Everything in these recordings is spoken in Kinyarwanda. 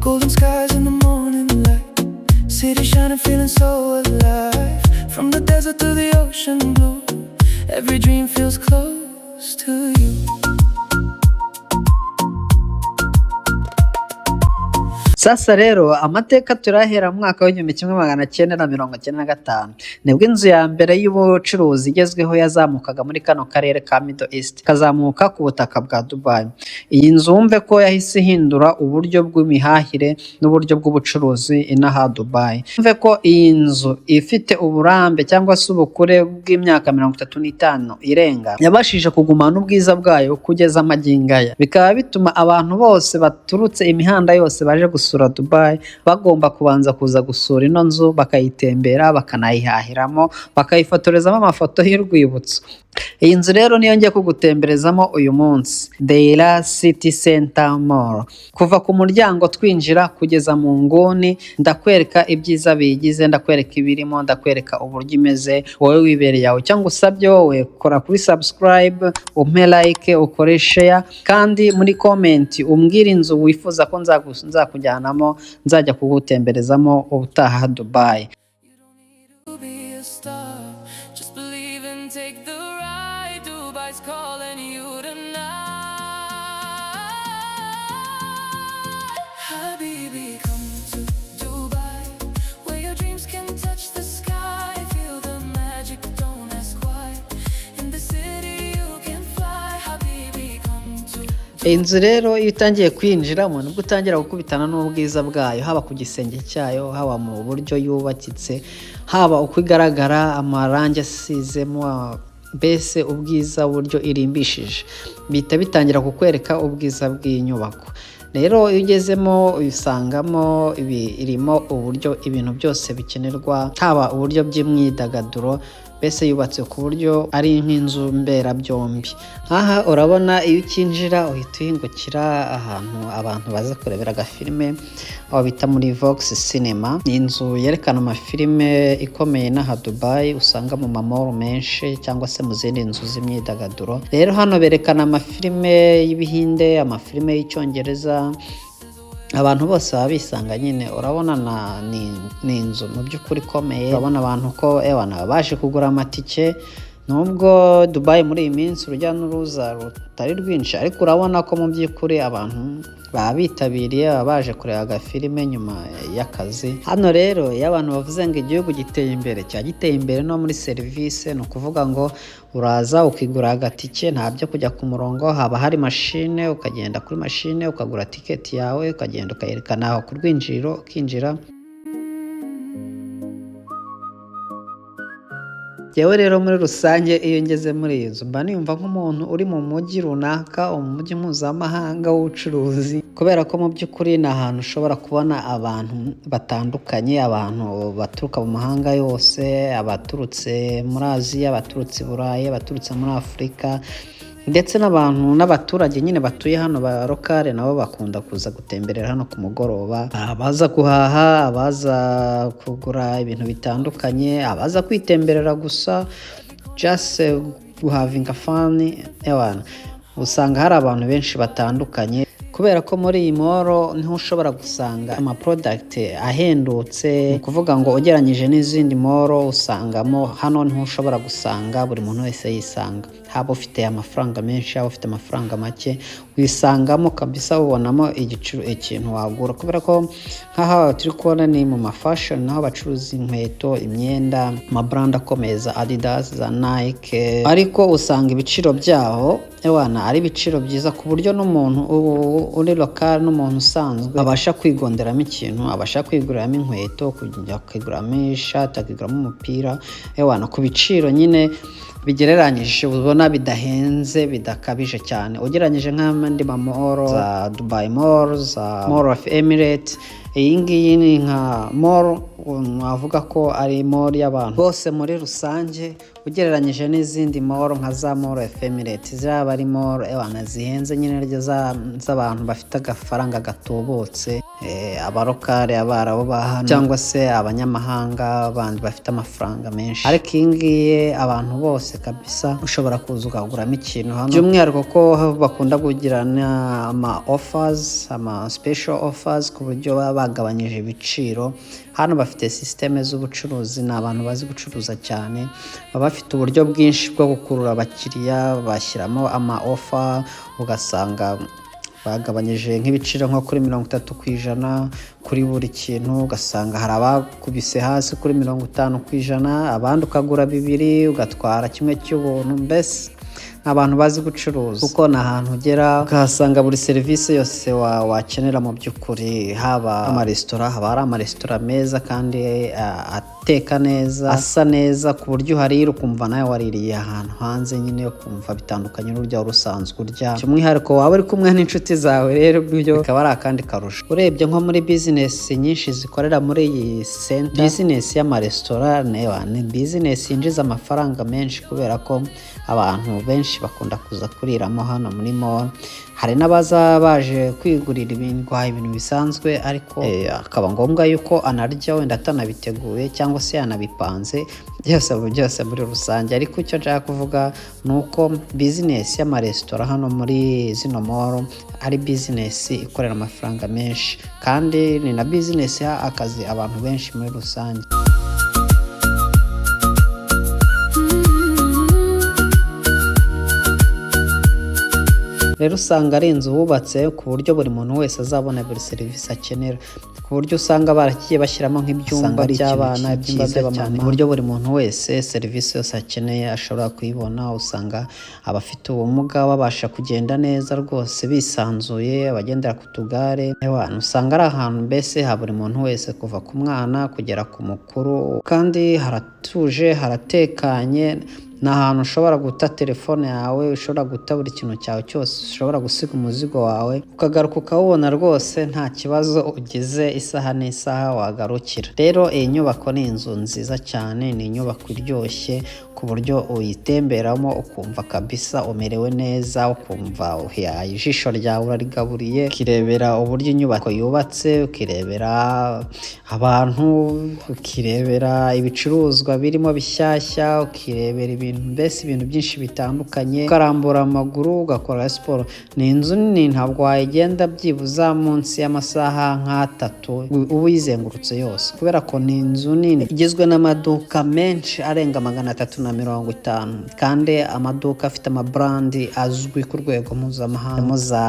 golden skies in the morning light, city shining, feeling so alive. From the desert to the ocean blue, every dream feels close to you. Sasa rero amateka turahera mu mwaka w'1995 nibwo inzu ya mbere y'ubucuruzi igezweho yazamukaga muri kano karere ka Middle East kazamuka ku butaka bwa Dubai. Iyi nzu wumve ko yahise ihindura uburyo bw'imihahire n'uburyo bw'ubucuruzi inaha Dubai. Wumve ko iyi nzu ifite uburambe cyangwa se ubukure bw'imyaka 35 irenga yabashije kugumana ubwiza bwayo kugeza amagingaya, bikaba bituma abantu bose baturutse imihanda yose baje gusura Dubai bagomba kubanza kuza gusura ino nzu, bakayitembera, bakanayihahiramo, bakayifotorezamo amafoto y'urwibutso. Iyi nzu rero niyo ngiye kugutemberezamo uyu munsi, Deira City Centre Mall. Kuva ku muryango twinjira kugeza mu nguni, ndakwereka ibyiza biyigize, ndakwereka ibirimo, ndakwereka uburyo imeze. Wowe wibereye aho cyangwa usabye, wowe kora kuri subscribe, umpe like, ukore share, kandi muri comment umbwire inzu wifuza ko nzakujyanamo, nzajya kugutemberezamo ubutaha Dubai. Calling you tonight, Habibi, come to Dubai, where your dreams can touch the sky. Feel the magic, don't ask why. In the city you can fly, Habibi, come to Dubai. Inzu rero iyo utangiye kwinjiramo nubwo utangira gukubitana n'ubwiza bwayo, haba ku gisenge cyayo, haba mu buryo yubakitse, haba uko igaragara, amarangi asizemo, mbese ubwiza uburyo irimbishije bihita bitangira kukwereka ubwiza bw'inyubako. Rero iyo ugezemo uyisangamo irimo uburyo ibintu byose bikenerwa, haba uburyo by'imyidagaduro, mbese yubatse ku buryo ari nk'inzu mberabyombi. Aha urabona iyo ukinjira uhita uhingukira ahantu abantu baza kurebera agafilime, aho bita muri VOX Cinemas. Ni inzu yerekana amafilime ikomeye n'aha Dubai usanga mu mamoro menshi cyangwa se mu zindi nzu z'imyidagaduro. Rero hano berekana amafilime y'Ibihinde, amafilime y'Icyongereza, abantu bose baba bisanga nyine. Urabona ni inzu mu by'ukuri ikomeye. Urabona abantu ko baje kugura amatike, nubwo Dubai muri iyi minsi urujya n'uruza rutari rwinshi, ariko urabona ko mu by'ukuri abantu baba bitabiriye, baje kureba agafilime nyuma y'akazi. Hano rero iyo abantu bavuze ngo igihugu giteye imbere, cya giteye imbere no muri serivisi, ni ukuvuga ngo uraza ukigura agatike, nta byo kujya ku murongo, haba hari mashine, ukagenda kuri mashine ukagura tiketi yawe, ukagenda ukayerekana aho ku rwinjiriro ukinjira. Yewe rero muri rusange iyo ngeze muri iyi nzu mba niyumva nk'umuntu uri mu mujyi runaka, mu mujyi mpuzamahanga w'ubucuruzi, kubera ko mu by'ukuri ni ahantu ushobora kubona abantu batandukanye, abantu baturuka mu mahanga yose, abaturutse muri Aziya, abaturutse i Burayi, abaturutse muri Afurika, ndetse n'abaturage nyine batuye hano ba lokale nabo bakunda kuza gutemberera hano ku mugoroba, abaza guhaha, abaza kugura ibintu bitandukanye, abaza kwitemberera gusa, just having a fun. Usanga hari abantu benshi batandukanye, kubera ko muri iyi mall niho ushobora gusanga ama product ahendutse. Kuvuga ngo ugeranyije n'izindi mall usangamo, hano niho ushobora gusanga buri muntu wese yisanga, haba ufite amafaranga menshi, haba ufite amafaranga make, wisangamo kabisa, ubonamo ikintu wagura. Kubera ko nk'aha turi kubona ni mu fashion, naho bacuruza inkweto, imyenda, amabrand akomeye za Adidas, za Nike, ariko usanga ibiciro byaho ari ibiciro byiza ku buryo n'umuntu uri local n'umuntu usanzwe abasha kwigonderamo ikintu, abasha kwiguramo inkweto, kujya kwiguramo ishati, akiguramo umupira, ku biciro nyine bigereranyije ubona bidahenze, bidakabije cyane ugereranyije nk'andi mamoro za Dubai Mall, za Mall of Emirates. Iyi ngiyi ni nka mall, wavuga ko ari mall y'abantu bose muri rusange, ugereranyije n'izindi mall nka za mall efemirate zaba ari mall zihenze nyine z'abantu bafite agafaranga gatubutse, abarokare abarabu bahano cyangwa se abanyamahanga bandi bafite amafaranga menshi. Ariko iyi ngiyi abantu bose kabisa ushobora kuza ukaguramo ikintu hano, by'umwihariko ko bakunda kugirana ama offers, ama special offers ku buryo baba bagabanyije ibiciro. Hano bafite systeme z'ubucuruzi, ni abantu bazi gucuruza cyane, baba bafite uburyo bwinshi bwo gukurura abakiriya, bashyiramo ama offer ugasanga bagabanyije nk'ibiciro nko kuri 30% kuri buri kintu, ugasanga hari abakubise hasi kuri 50%, abandi ukagura bibiri ugatwara kimwe cy'ubuntu. Mbese abantu bazi gucuruza kuko ni ahantu ugera ukahasanga buri serivisi yose wakenera mu by'ukuri. Haba amaresitora, haba hari amaresitora meza kandi ateka neza, asa neza ku buryo uharira ukumva nawe waririye ahantu hanze nyine, ukumva bitandukanye n'urya urusanzwe urya. By'umwihariko waba uri kumwe n'inshuti zawe, rero byo bikaba ari akandi karusho. Urebye nko muri business nyinshi zikorera muri iyi center, business y'amaresitora ni business yinjiza amafaranga menshi kubera ko abantu benshi bakunda kuza kuriramo hano muri mall. Hari n'abaza baje kwigurira ibintu bisanzwe, ariko akaba ngombwa yuko anarya wenda atanabiteguye cyangwa se yanabipanze, byose muri rusange. Ariko icyo nshaka kuvuga ni uko business y'amaresitora hano muri zino mall ari business ikorera amafaranga menshi, kandi ni na business ya akazi abantu benshi muri rusange. Rero usanga ari inzu bubatse ku buryo buri muntu wese azabona buri serivisi akenera, ku buryo usanga baragiye bashyiramo nk'ibyumba by'abana, ibyumba by'abamama, ku buryo buri muntu wese serivisi yose akeneye ashobora kuyibona. Usanga abafite ubumuga babasha kugenda neza rwose bisanzuye, abagendera ku tugare, usanga ari ahantu mbese ha buri muntu wese kuva ku mwana kugera ku mukuru, kandi haratuje, haratekanye. Ni ahantu ushobora guta telefone yawe, ushobora guta buri kintu cyawe cyose, ushobora gusiga umuzigo wawe ukagaruka ukawubona rwose nta kibazo ugize, isaha n'isaha wagarukira. Rero iyi nyubako ni inzu nziza cyane, ni inyubako iryoshye ku buryo uyitemberamo ukumva kabisa umerewe neza, ukumva ijisho ryawe urarigaburiye, ukirebera uburyo inyubako yubatse, ukirebera abantu, ukirebera ibicuruzwa birimo bishyashya, ukirebera mbese ibintu byinshi bitandukanye, ukarambura amaguru ugakora siporo. Ni inzu nini, ntabwo wayigenda byibuza munsi y'amasaha nk'atatu uba uyizengurutse yose, kubera ko ni inzu nini igizwe n'amaduka menshi arenga 350, kandi amaduka afite amabrandi azwi ku rwego mpuzamahanga, za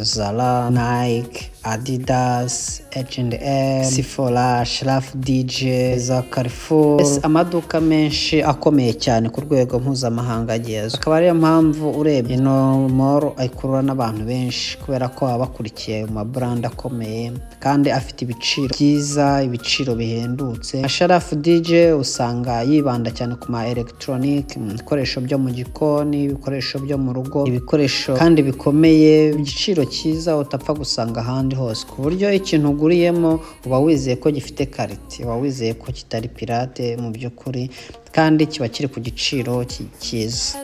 Zara, Nike, Adidas, H&M, Sephora, Sharaf DG, za Carrefour, amaduka menshi akomeye cyane ku rwego mpuzamahanga ageze. Akaba ariyo mpamvu urebye ino mall ayikurura n'abantu benshi, kubera ko baba bakurikiye mu mabrand akomeye kandi afite ibiciro byiza, ibiciro bihendutse. Sharaf DG usanga yibanda cyane ku ma electronic, ibikoresho byo mu gikoni, ibikoresho byo mu rugo, ibikoresho kandi bikomeye, igiciro cyiza utapfa gusanga ahandi hose, ku buryo ikintu uguriyemo uba wizeye ko gifite quality, uba wizeye ko kitari pirate mu by'ukuri, kandi kiba kiri ku giciro cyiza.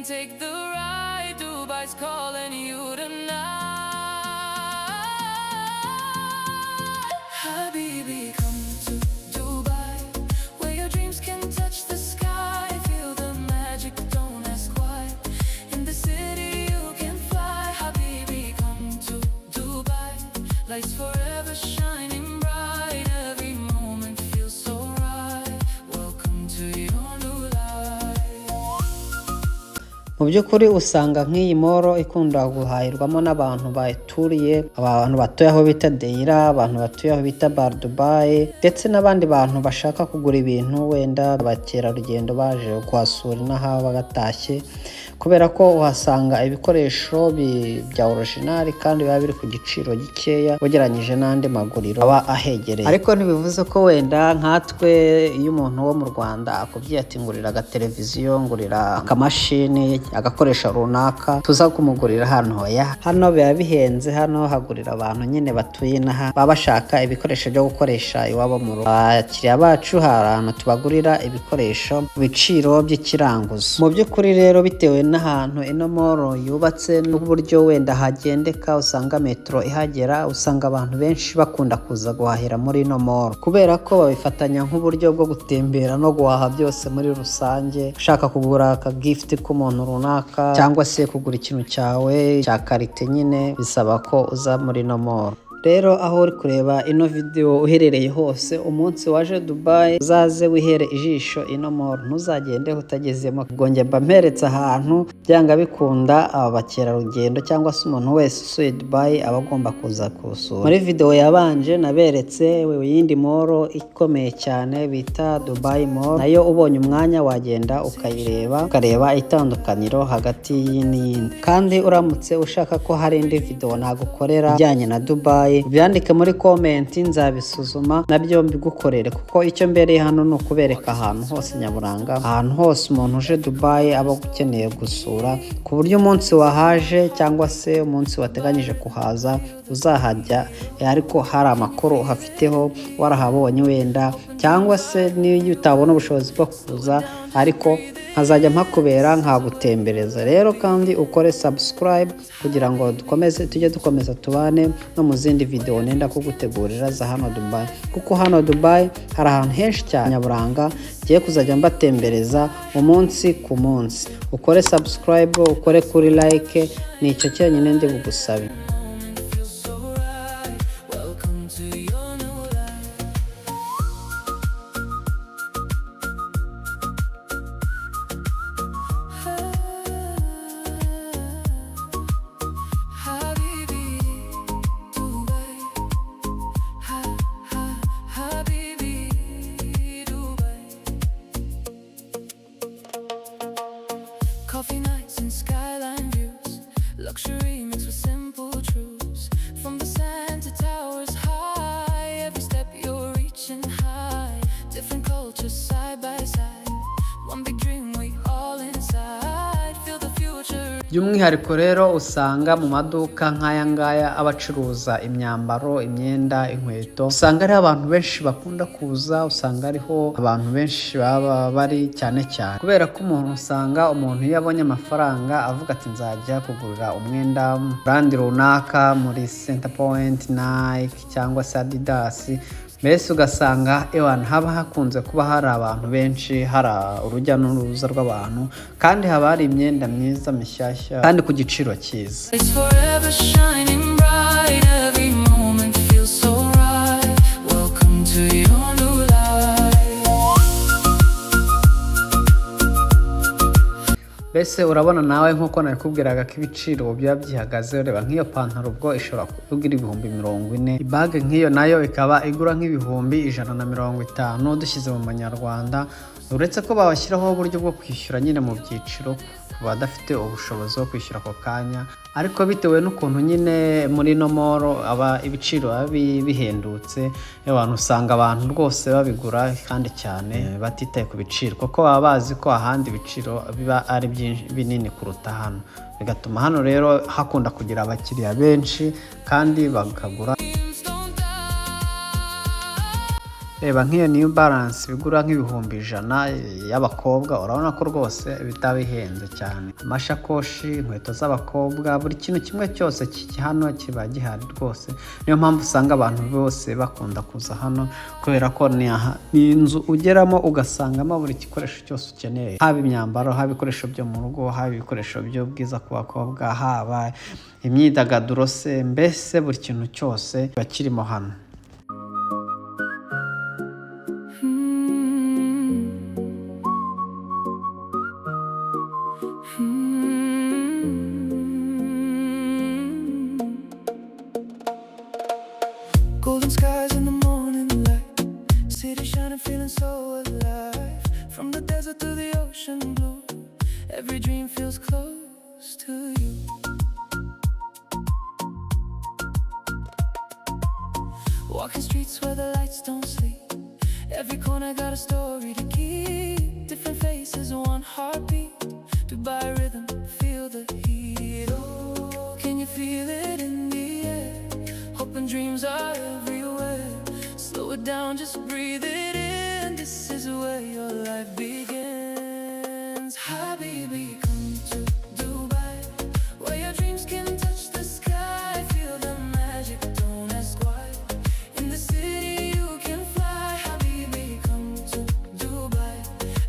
Take the ride, Dubai's calling you tonight. Habibi, come to Dubai, where your dreams can touch the sky. Feel the magic, don't ask why. In the city you can fly. Habibi, come to Dubai, lights forever shining bright. Every moment feels so right. Welcome to your new life. Mu by'ukuri usanga nk'iyi mall ikunda guhahirwamo n'abantu bayituriye, abantu batuye aho bita Deira, abantu batuye aho bita Dubai, ndetse n'abandi bantu bashaka kugura ibintu, wenda abakerarugendo baje kuhasura n'aha bagatashye, kubera ko uhasanga ibikoresho bya original kandi biba biri ku giciro gikeya ugereranyije n'andi maguriro aba ahegereye. Ariko ntibivuze ko wenda nkatwe iyo umuntu wo mu Rwanda akubwiye ati ngurira agateleviziyo, ngurira akamashini, agakoresho runaka, tuza kumugurira hano. Hano biba bihenze, hano hagurira abantu nyine batuye inaha baba bashaka ibikoresho byo gukoresha iwabo mu rugo. Abakiriya bacu hari ahantu tubagurira ibikoresho ku biciro by'ikiranguzo. Mu by'ukuri rero bitewe n'ahantu ino mall yubatse n'uburyo wenda hagendeka, usanga metro ihagera, usanga abantu benshi bakunda kuza guhahira muri ino mall kubera ko babifatanya nk'uburyo bwo gutembera no guhaha byose muri rusange. Ushaka kugura aka gift k'umuntu runaka cyangwa se kugura ikintu cyawe cya karite nyine bisaba ko uza muri ino mall. Rero aho uri kureba ino video uherereye hose, umunsi waje Dubai uzaze wihere ijisho ino mall, ntuzagende utagezemo. Ubwo njye mba mperetse ahantu byanga bikunda abakerarugendo cyangwa se umuntu wese usuye Dubai aba agomba kuza kusura. Muri video yabanje naberetse iyindi mall ikomeye cyane bita Dubai Mall, nayo ubonye umwanya wagenda ukayireba, ukareba itandukaniro hagati y'iyindi. Kandi uramutse ushaka ko hari indi video nagukorera ijyanye na Dubai, byandike muri comment nzabisuzuma nabyo mbigukorere, kuko icyo mbereye hano ni ukubereka ahantu hose nyaburanga, ahantu hose umuntu uje Dubai aba ukeneye gusura, ku buryo umunsi wahaje cyangwa se umunsi wateganyije kuhaza uzahajya ariko hari amakuru uhafiteho warahabonye wenda, cyangwa se niyo utabona ubushobozi bwo kuza ariko nkazajya mpakubera nkagutembereza. Rero kandi ukore subscribe kugira ngo tujye dukomeza tubane no mu zindi video nenda kugutegurira za hano Dubai, kuko hano Dubai hari ahantu henshi cyane nyaburanga ngiye kuzajya mbatembereza umunsi ku munsi. Ukore subscribe, ukore kuri like, ni icyo cyenyine ndi bugusabe. Coffee nights and skyline views, luxury mixed with simple truths. From the sand to towers high, every step you're reaching high. Different cultures side by side, one big dream we all inside. Feel the future. By'umwihariko rero usanga mu maduka nk'aya ngaya abacuruza imyambaro, imyenda, inkweto, usanga ari abantu benshi bakunda kuza, usanga ariho abantu benshi baba bari cyane kubera ko umuntu usanga umuntu iyo abonye amafaranga avuga ati nzajya kugurira umwenda brand runaka muri Center Point, Nike cyangwa se Adidas. Mbese ugasanga haba hakunze kuba hari abantu benshi, hari urujya n'uruza rw'abantu, kandi haba hari imyenda myiza mishyashya kandi ku giciro cyiza. Mbese urabona nawe nk'uko nakubwiraga ko ibiciro biba byihagaze. Reba nk'iyo pantaro ubwo ishobora kugira ibihumbi 40, ibage nk'iyo nayo ikaba igura nk'ibihumbi 150 dushyize mu manyarwanda. Uretse ko babashyiraho uburyo bwo kwishyura nyine mu byiciro ku badafite ubushobozi bwo kwishyura ako kanya, ariko bitewe n'ukuntu nyine muri no mall aba ibiciro bihendutse, abantu usanga abantu rwose babigura kandi cyane batitaye ku biciro, kuko baba bazi ko ahandi ibiciro biba ari binini kuruta hano, bigatuma hano rero hakunda kugira abakiriya benshi kandi bakagura. Reba nk'iyo New Balance bigura nk'ibihumbi 100 y'abakobwa, urabona ko rwose bitabihenze cyane. Amashakoshi, inkweto z'abakobwa, buri kintu kimwe cyose hano kiba gihari rwose. Niyo mpamvu usanga abantu bose bakunda kuza hano, kubera ko ni inzu ugeramo ugasangamo buri gikoresho cyose ukeneye, haba imyambaro, haba ibikoresho byo mu rugo, haba ibikoresho by'ubwiza ku bakobwa, haba imyidagaduro se, mbese buri kintu cyose kiba kirimo hano. Golden skies in the morning light, city shining, feeling so alive. From the desert to the ocean blue, Every dream feels close to you. Walking streets where the lights don't sleep. Every corner got a story to keep. Different faces, one heartbeat. Dubai rhythm, feel the heat. Oh, can you feel it in the air? Hope and dreams are everywhere. Slow it down, just breathe it in. This is where your life begins. Habibi, come to Dubai, where your dreams can touch the sky. Feel the magic, don't ask why. In the city you can fly. Habibi, come to Dubai.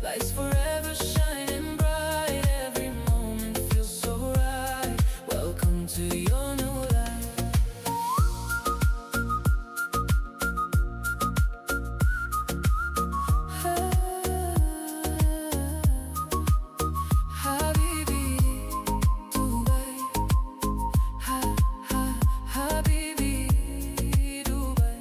Lights forever shining bright. Every moment feels so right. Welcome to your new life. Habibi, Dubai. Habibi, Dubai.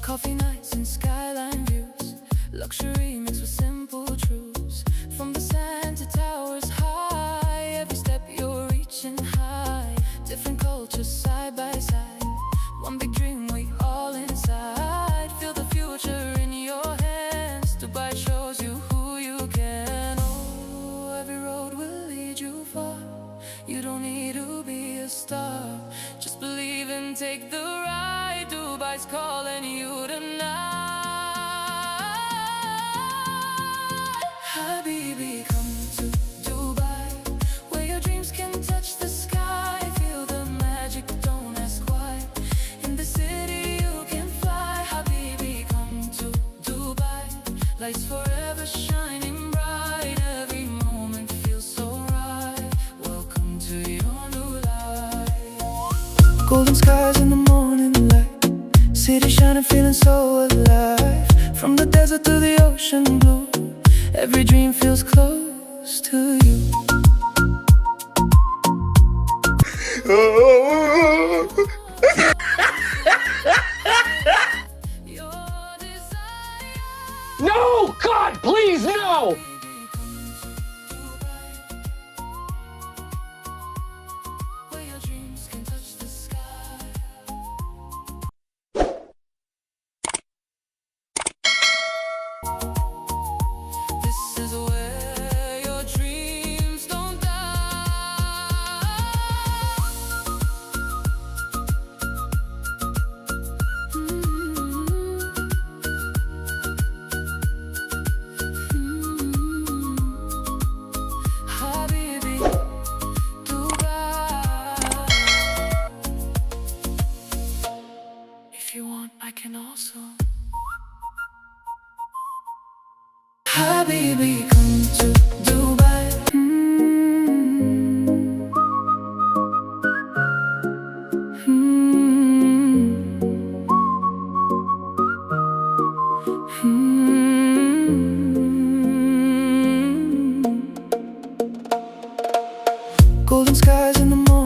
Coffee nights and skyline views. Luxury mixed with simple truths. From the sand to towers high. Every step you're reaching high. Different cultures side by side. One big dream we all inside. Feel the future in your hands. Dubai shows you who you can. Oh, every road will lead you far. You don't need to be a star. Just believe and take the ride. Dubai's calling you tonight. Habibi, come to Dubai, where your dreams can touch the sky. Feel the magic, don't ask why. In the city you can fly. Habibi, come to Dubai. Lights forever shining bright. Every moment feels so right. Welcome to your new life. Golden skies in the morning light. City shining, feeling so alive. From the desert to the ocean blue. Every dream feels close to you. Your desire. No! God, please, no! Where your dreams can touch the sky. This is where your dreams don't die. Habibi, Dubai. If you want, I can also. Habibi.